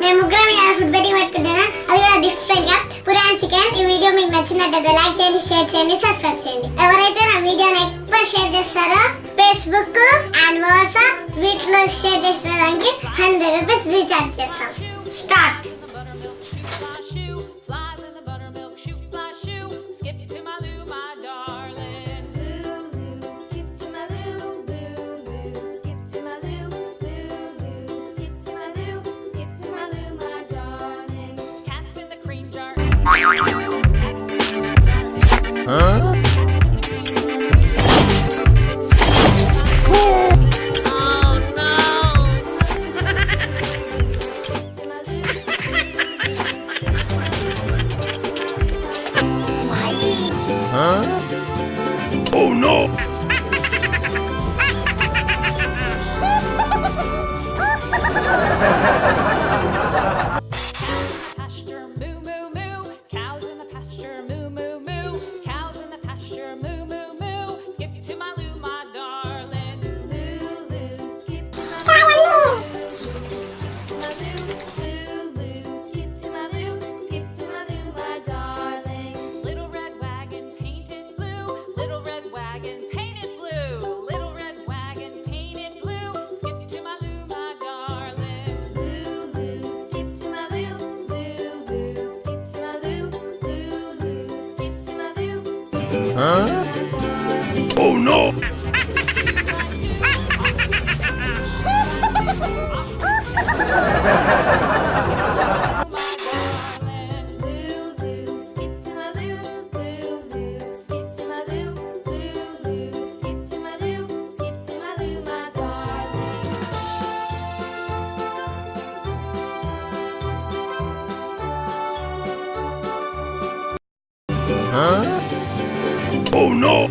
మేము ముగ్గురం ఇలా ఫుడ్ బెట్టింగ్ పెట్టుకుంటున్నాం. అది కూడా డిఫరెంట్ గా పురి అండ్ చికెన్. ఈ వీడియో మీకు నచ్చినట్లయితే లైక్ చేయండి, షేర్ చేయండి, సబ్స్క్రైబ్ చేయండి. ఎవరైతే నా వీడియోని ఎక్కువ షేర్ చేస్తారో ఫేస్బుక్ అండ్ వాట్సాప్ వీటిలో షేర్ చేసిన దానికి 100 రూపీస్ రీఛార్జ్ చేస్తాం. Start. Oh no! Pasture moo moo moo, cows in the pasture moo moo moo, cows in the pasture moo moo moo. Skip to my loo, my darling. Loo loo, skip to my loo. Skip to my loo, skip to my loo, my darling. Little red wagon painted blue, little red wagon painted blue, little red wagon painted blue. Skip to my loo, my darling. Loo loo, skip to my loo, loo loo, skip to my loo, loo loo, skip to my loo, skip to my loo, my darling. Oh no! Huh? Oh no!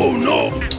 Oh no!